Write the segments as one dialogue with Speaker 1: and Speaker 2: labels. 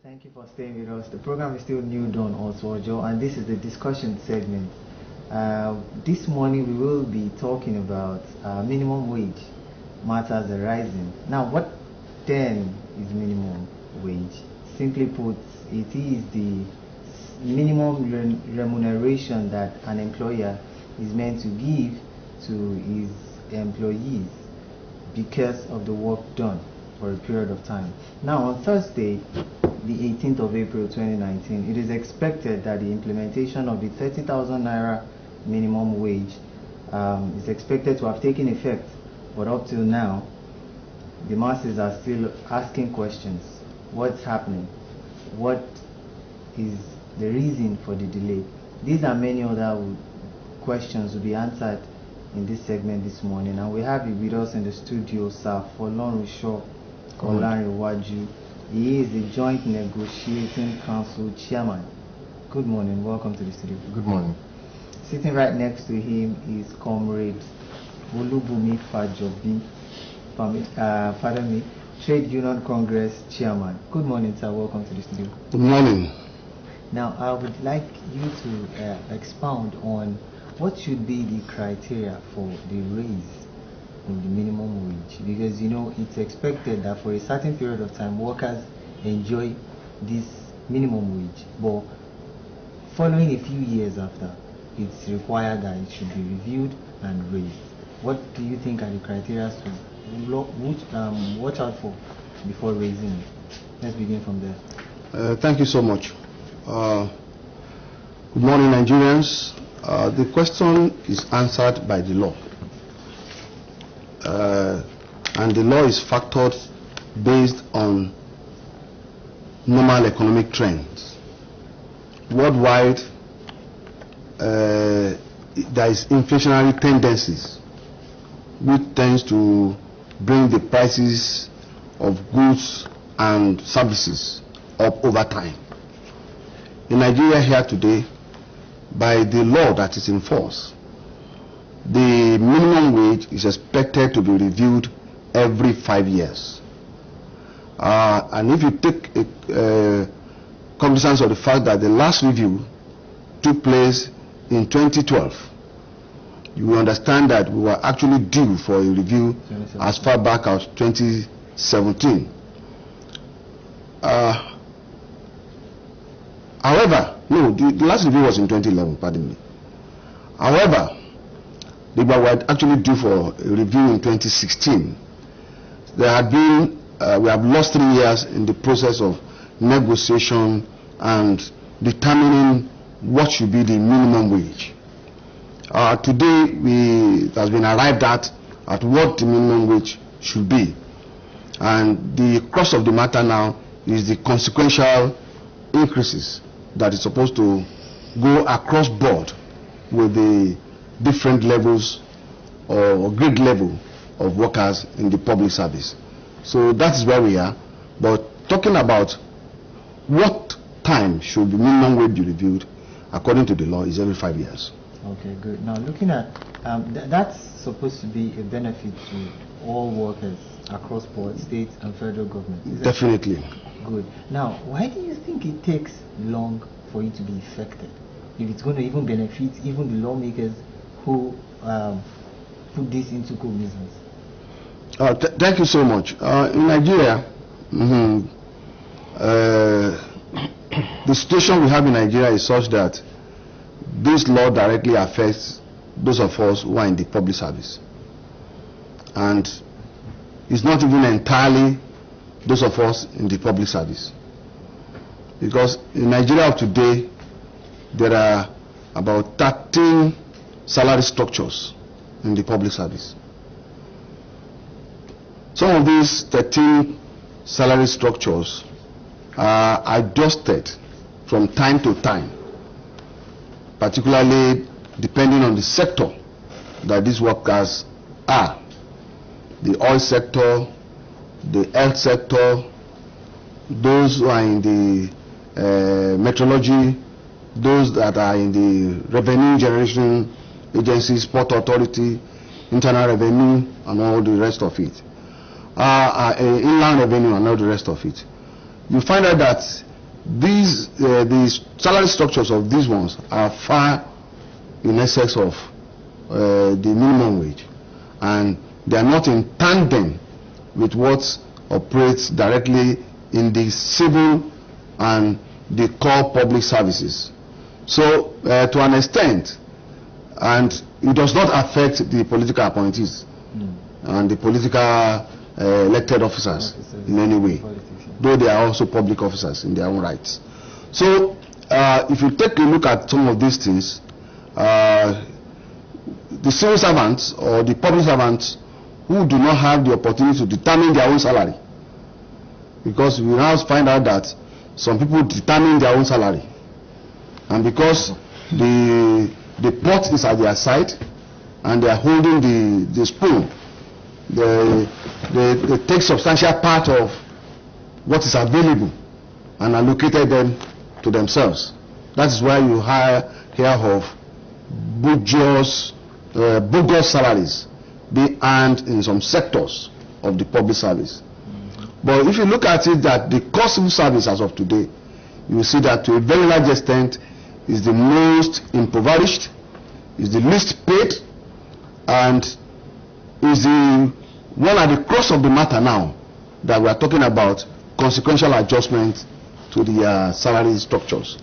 Speaker 1: Thank you for staying with us. The program is still New Dawn Oswojo, and this is the discussion segment. This morning we will be talking about minimum wage matters arising. Now, what then is minimum wage? Simply put, it is the minimum remuneration that an employer is meant to give to his employees because of the work done for a period of time. Now, on Thursday, the 18th of April 2019, it is expected that the implementation of the 30,000 naira minimum wage is expected to have taken effect, but up till now, the masses are still asking questions. What's happening? What is the reason for the delay? These and many other questions will be answered in this segment this morning, and we have it with us in the studio, Sir Folorunsho Olanrewaju. He is the Joint Negotiating Council Chairman. Good morning, welcome to the studio.
Speaker 2: Good morning.
Speaker 1: Sitting right next to him is Comrade Olubumi Fajobi, Trade Union Congress Chairman. Good morning, sir, welcome to the studio.
Speaker 2: Good morning.
Speaker 1: Now, I would like you to expound on what should be the criteria for the raise in the minimum wage, because it's expected that for a certain period of time workers enjoy this minimum wage, but following a few years after, it's required that it should be reviewed and raised. What do you think are the criteria to watch out for before raising it? Let's begin from there.
Speaker 2: Thank you so much. Good morning, Nigerians. The question is answered by the law. And the law is factored based on normal economic trends. Worldwide, there is inflationary tendencies, which tends to bring the prices of goods and services up over time. In Nigeria here today, by the law that is in force, the minimum wage is expected to be reviewed every 5 years. And if you take cognizance of the fact that the last review took place in 2012, you will understand that we were actually due for a review as far back as 2017. However, no, the last review was in 2011, pardon me. However, we were actually due for a review in 2016. There had been, we have lost 3 years in the process of negotiation and determining what should be the minimum wage. Today, it has been arrived at what the minimum wage should be. And the crux of the matter now is the consequential increases that is supposed to go across board with the different levels or grade level of workers in the public service. So that is where we are. But talking about what time should the minimum wage be reviewed, according to the law, is every 5 years.
Speaker 1: Okay, good. Now looking at that's supposed to be a benefit to all workers across board, state and federal government.
Speaker 2: Definitely.
Speaker 1: Good. Now, why do you think it takes long for it to be effected? If it's going to even benefit even the lawmakers who put this into cognizance?
Speaker 2: Thank you so much. In Nigeria, the situation we have in Nigeria is such that this law directly affects those of us who are in the public service. And it's not even entirely those of us in the public service. Because in Nigeria of today, there are about 13 salary structures in the public service. Some of these 13 salary structures are adjusted from time to time, particularly depending on the sector that these workers are. The oil sector, the health sector, those who are in the metrology, those that are in the revenue generation agencies, port authority, internal revenue, and all the rest of it, inland revenue and all the rest of it. You find out that the salary structures of these ones are far in excess of the minimum wage, and they are not in tandem with what operates directly in the civil and the core public services. So to an extent, and it does not affect the political appointees and the political elected officers in any way, though they are also public officers in their own rights. So if you take a look at some of these things, the civil servants or the public servants who do not have the opportunity to determine their own salary, because we now find out that some people determine their own salary, and because the pot is at their side and they are holding the spoon, they take substantial part of what is available and allocated them to themselves. That is why you hear of bogus salaries being earned in some sectors of the public service. But if you look at it, that the core civil service as of today, you will see that to a very large extent is the most impoverished, is the least paid, and is the one at the crux of the matter now that we are talking about consequential adjustment to the salary structures.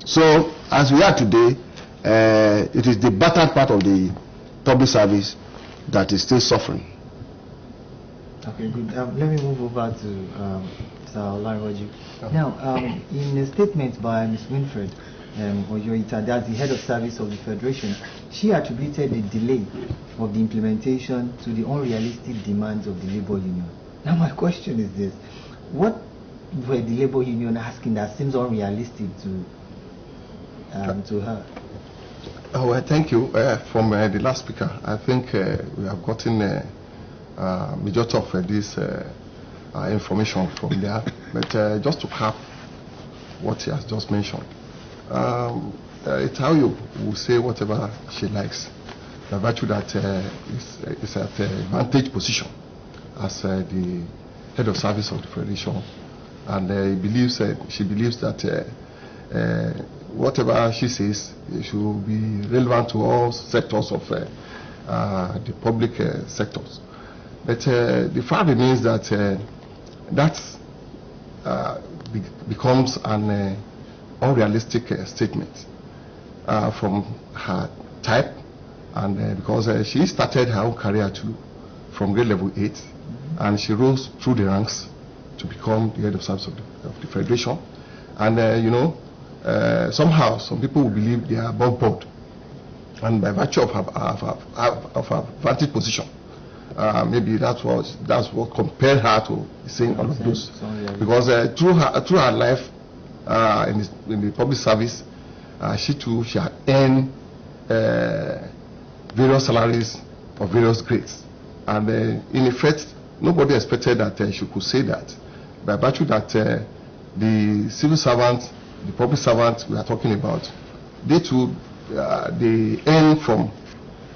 Speaker 2: So as we are today, it is the battered part of the public service that is still suffering.
Speaker 1: Okay, good. Let me move over to Mr. Olariwaju. Now, in a statement by Ms. Winfred Ojoita, that's the head of service of the Federation, she attributed the delay of the implementation to the unrealistic demands of the labor union. Now, my question is this: what were the labor union asking that seems unrealistic to her?
Speaker 3: Oh, well, thank you. From the last speaker, I think we have gotten majority of this information from there. But just to have what he has just mentioned, it's how you will say whatever she likes. The virtue that is at a vantage position as the head of service of the Federation, and she believes that whatever she says should be relevant to all sectors of the public sectors. But the fact remains that that becomes an unrealistic statement from her type, and because she started her own career too from grade level 8, and she rose through the ranks to become the head of service of the Federation. And you know, somehow some people will believe they are above board, and by virtue of her vantage position, maybe that's what compelled her to saying all of those. Because through her life in the public service, she had earned various salaries of various grades, and in effect, nobody expected that she could say that. By virtue that the civil servants, the public servants we are talking about, they too they earn from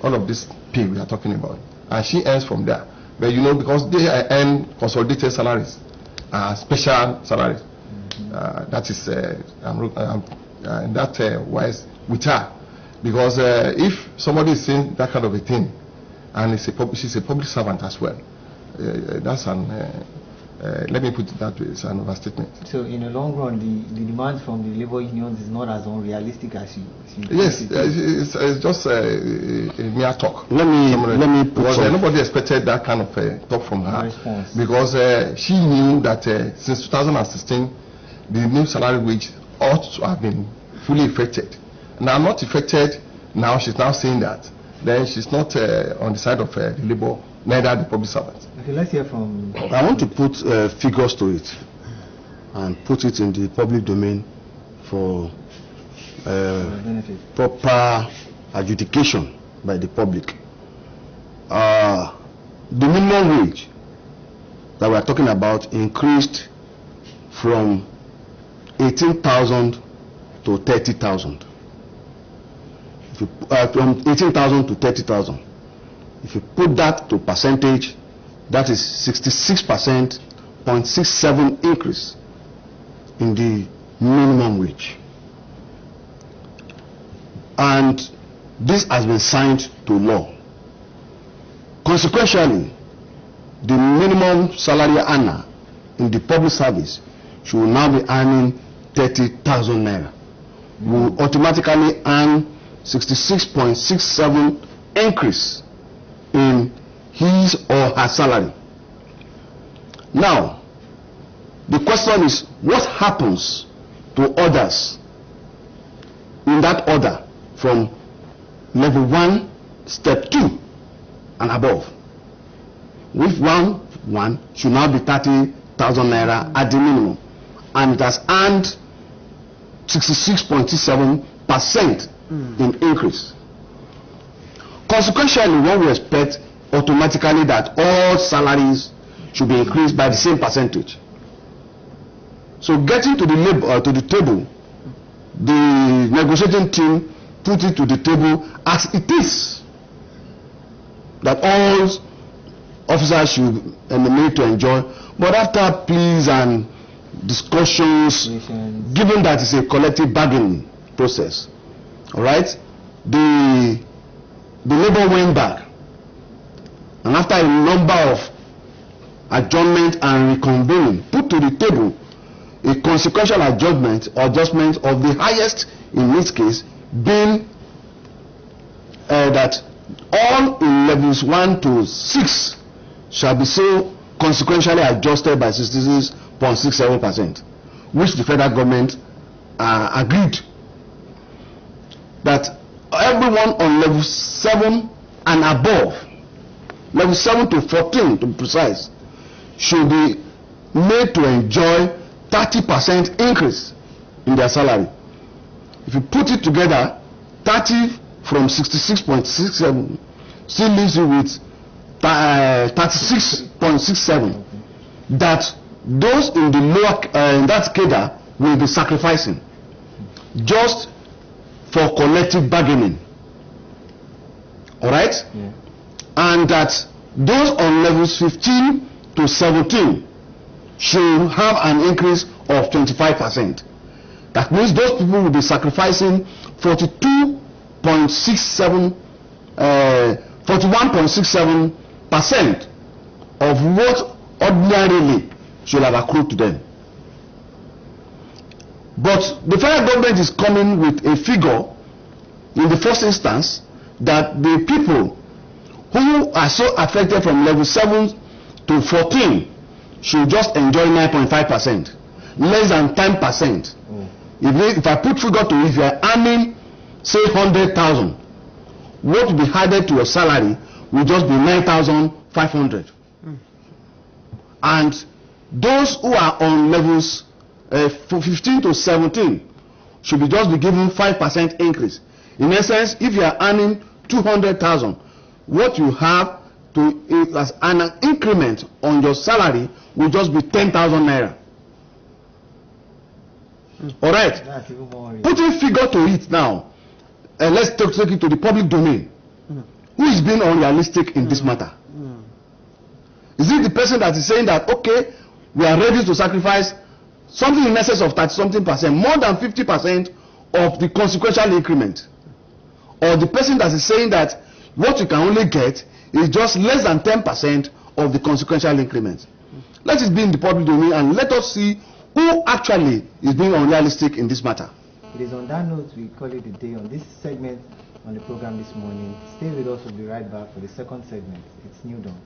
Speaker 3: all of this pay we are talking about, and she earns from there. But you know, because they earn consolidated salaries, special salaries, that is in that wise with her. Because if somebody is saying that kind of a thing, and she's a public servant as well, that's an let me put it that way, it's an overstatement.
Speaker 1: So in the long run, the demands from the labor unions is not as unrealistic as she
Speaker 3: yes, it's just a mere talk.
Speaker 2: Let me put
Speaker 3: because nobody expected that kind of talk from her.
Speaker 1: Response.
Speaker 3: Because she knew that since 2016, the new salary wage ought to have been fully effected. Now not effected, now she's now saying that. Then she's not on the side of the labor, neither the public servants.
Speaker 1: Okay, let's hear from...
Speaker 2: I want to put figures to it and put it in the public domain for proper adjudication by the public. The minimum wage that we are talking about increased from 18,000 to 30,000. From 18,000 to 30,000. If you put that to percentage, that is 66.67% increase in the minimum wage. And this has been signed to law. Consequentially, the minimum salary earner in the public service should now be earning 30,000 naira. Will automatically earn 66.67 increase in his or her salary. Now, the question is, what happens to others in that order from level 1, step 2 and above? With one should now be 30,000 naira at the minimum, and it has earned 66.27% in increase. Consequentially, one will expect automatically that all salaries should be increased by the same percentage. So getting to the table, the negotiating team put it to the table as it is, that all officers should emanate to enjoy, but after pleas and discussions, given that it's a collective bargaining process, all right, the labor went back, and after a number of adjournment and reconvening, put to the table a consequential adjustment of the highest in this case being that all in levels 1 to 6 shall be so consequentially adjusted by 66.67%, which the federal government agreed that everyone on level 7 and above, level 7 to 14 to be precise, should be made to enjoy 30% increase in their salary. If you put it together, 30 from 66.67 still leaves you with 36.67 that those in the lower in that cadre will be sacrificing just for collective bargaining. All right?
Speaker 1: Yeah.
Speaker 2: And that those on levels 15 to 17 should have an increase of 25%. That means those people will be sacrificing 41.67% of what ordinarily should have accrued to them. But the federal government is coming with a figure in the first instance that the people who are so affected from level 7 to 14 should just enjoy 9.5%, less than 10%. If I put figure to it, if you are earning say 100,000, what will be added to your salary will just be 9,500. And those who are on levels 15 to 17 should be just be given 5% increase. In essence, if you are earning 200,000, what you have to as an increment on your salary will just be 10,000 naira. All right. Putting figure to it now, let's take it to the public domain. Who is being unrealistic in this matter? Is it the person that is saying that, okay, we are ready to sacrifice something in excess of 30-something%, more than 50% of the consequential increment? Or the person that is saying that what you can only get is just less than 10% of the consequential increment? Let it be in the public domain and let us see who actually is being unrealistic in this matter.
Speaker 1: It is on that note we call it a day on this segment on the program this morning. Stay with us, we'll be right back for the second segment. It's New Dawn.